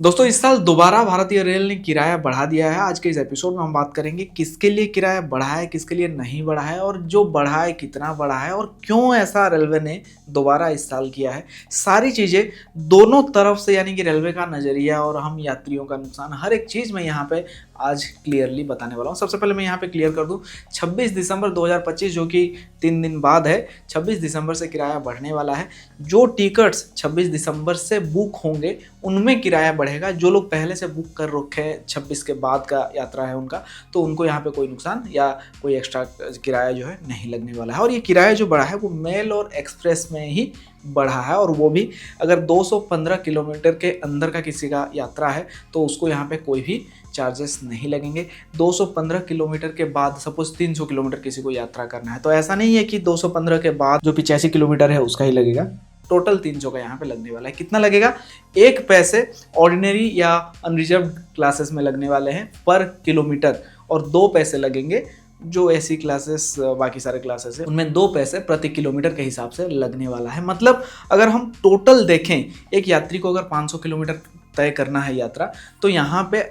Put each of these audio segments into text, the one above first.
दोस्तों इस साल दोबारा भारतीय रेल ने किराया बढ़ा दिया है। आज के इस एपिसोड में हम बात करेंगे किसके लिए किराया बढ़ा है, किसके लिए नहीं बढ़ा है और जो बढ़ा है कितना बढ़ा है और क्यों ऐसा रेलवे ने दोबारा इस साल किया है। सारी चीज़ें दोनों तरफ से यानी कि रेलवे का नज़रिया और हम यात्रियों का नुकसान हर एक चीज़ मैं यहाँ पे आज क्लियरली बताने वाला हूँ। सबसे पहले मैं यहाँ पे क्लियर कर दूँ 26 दिसंबर 2025 जो कि 3 दिन बाद है, 26 दिसंबर से किराया बढ़ने वाला है। जो टिकट्स 26 दिसंबर से बुक होंगे उनमें किराया बढ़ेगा। जो लोग पहले से बुक कर रखे हैं 26 के बाद का यात्रा है उनका, तो उनको यहाँ पे कोई नुकसान या कोई एक्स्ट्रा किराया जो है नहीं लगने वाला है। और ये किराया जो बढ़ा है वो मेल और एक्सप्रेस में ही बढ़ा है, और वो भी अगर 215 किलोमीटर के अंदर का किसी का यात्रा है तो उसको यहाँ पे कोई भी चार्जेस नहीं लगेंगे। 215 किलोमीटर के बाद सपोज 300 किलोमीटर किसी को यात्रा करना है तो ऐसा नहीं है कि 215 के बाद जो 85 किलोमीटर है उसका ही लगेगा। टोटल 300 का यहाँ पे लगने वाला है। कितना लगेगा? 1 पैसे ऑर्डिनरी या अनरिजर्व्ड क्लासेस में लगने वाले हैं पर किलोमीटर, और 2 पैसे लगेंगे जो एसी क्लासेस बाकी सारे क्लासेस है उनमें 2 पैसे प्रति किलोमीटर के हिसाब से लगने वाला है। मतलब अगर हम टोटल देखें, एक यात्री को अगर 500 किलोमीटर तय करना है यात्रा, तो यहाँ पे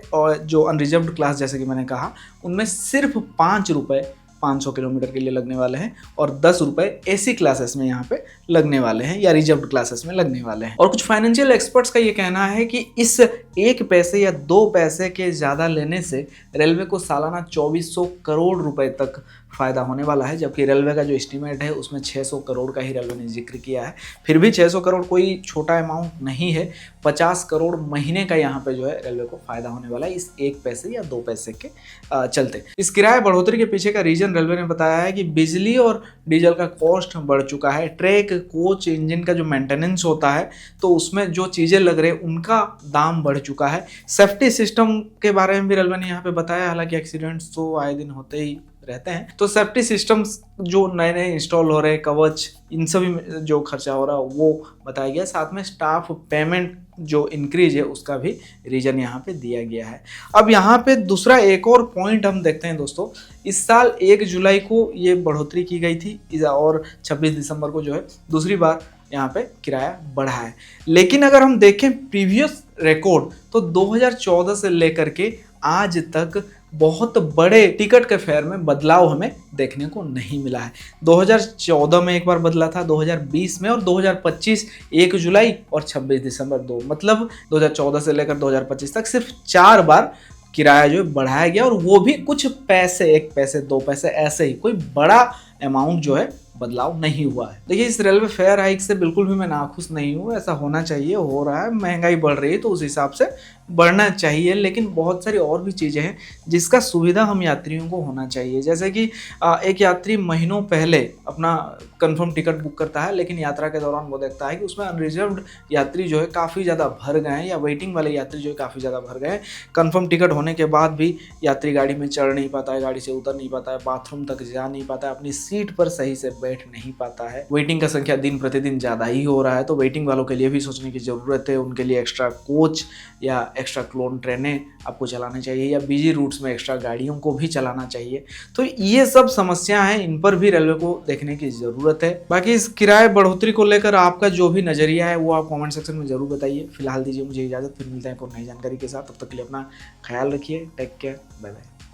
जो अनरिजर्व्ड क्लास जैसे कि मैंने कहा उनमें सिर्फ 5 रुपये 500 किलोमीटर के लिए लगने वाले हैं और 10 रुपये एसी क्लासेस में यहाँ पे लगने वाले हैं या रिजर्व्ड क्लासेस में लगने वाले हैं। और कुछ फाइनेंशियल एक्सपर्ट्स का ये कहना है कि इस 1 पैसे या 2 पैसे के ज़्यादा लेने से रेलवे को सालाना 2400 करोड़ रुपए तक फ़ायदा होने वाला है, जबकि रेलवे का जो एस्टीमेट है उसमें 600 करोड़ का ही रेलवे ने जिक्र किया है। फिर भी 600 करोड़ कोई छोटा अमाउंट नहीं है। 50 करोड़ महीने का यहाँ पे जो है रेलवे को फ़ायदा होने वाला है इस 1 पैसे या 2 पैसे के चलते। इस किराया बढ़ोतरी के पीछे का रीज़न रेलवे ने बताया है कि बिजली और डीजल का कॉस्ट बढ़ चुका है। ट्रैक, कोच, इंजन का जो मेंटेनेंस होता है तो उसमें जो चीज़ें लग रही है उनका दाम बढ़ चुका है। सेफ्टी सिस्टम के बारे में भी रेलवे ने यहाँ पे बताया, हालांकि एक्सीडेंट्स तो आए दिन होते ही रहते हैं, तो सेफ्टी सिस्टम्स जो नए नए इंस्टॉल हो रहे हैं, कवच, इन सभी में जो खर्चा हो रहा है वो बताया गया। साथ में स्टाफ पेमेंट जो इंक्रीज है उसका भी रीजन यहाँ पे दिया गया है। अब यहाँ पे दूसरा एक और पॉइंट हम देखते हैं दोस्तों। इस साल 1 जुलाई को ये बढ़ोतरी की गई थी और 26 दिसंबर को जो है दूसरी बार यहाँ पे किराया बढ़ा है। लेकिन अगर हम देखें प्रीवियस रिकॉर्ड तो 2014 से लेकर के आज तक बहुत बड़े टिकट के फेयर में बदलाव हमें देखने को नहीं मिला है। 2014 में एक बार बदला था, 2020 में, और 2025 1 जुलाई और 26 दिसंबर 2, मतलब 2014 से लेकर 2025 तक सिर्फ 4 बार किराया जो बढ़ाया गया, और वो भी कुछ पैसे, 1 पैसे 2 पैसे, ऐसे ही कोई बड़ा अमाउंट जो है बदलाव नहीं हुआ है। देखिए इस रेलवे फेयर हाइक से बिल्कुल भी मैं नाखुश नहीं हूँ। ऐसा होना चाहिए, हो रहा है, महंगाई बढ़ रही है तो उस हिसाब से बढ़ना चाहिए। लेकिन बहुत सारी और भी चीज़ें हैं जिसका सुविधा हम यात्रियों को होना चाहिए। जैसे कि एक यात्री महीनों पहले अपना कंफर्म टिकट बुक करता है, लेकिन यात्रा के दौरान वो देखता है कि उसमें अनरिजर्व्ड यात्री जो है काफ़ी ज़्यादा भर गए हैं, या वेटिंग वाले यात्री जो है काफ़ी ज़्यादा भर गए हैं। कंफर्म टिकट होने के बाद भी यात्री गाड़ी में चढ़ नहीं पाता है, गाड़ी से उतर नहीं पाता है, बाथरूम तक जा नहीं पाता है, अपनी सीट पर सही से बैठ नहीं पाता है। वेटिंग का संख्या दिन प्रतिदिन ज़्यादा ही हो रहा है, तो वेटिंग वालों के लिए भी सोचने की ज़रूरत है। उनके लिए एक्स्ट्रा कोच या एक्स्ट्रा क्लोन ट्रेनें आपको चलानी चाहिए, या बिजी रूट्स में एक्स्ट्रा गाड़ियों को भी चलाना चाहिए। तो ये सब समस्या हैं, इन पर भी रेलवे को देखने की ज़रूरत है। बाकी इस किराए बढ़ोतरी को लेकर आपका जो भी नज़रिया है वो आप कमेंट सेक्शन में ज़रूर बताइए। फिलहाल दीजिए मुझे इजाज़त, फिर मिलते हैं कोई नई जानकारी के साथ। तब तक के लिए अपना ख्याल रखिए। Take care, bye bye.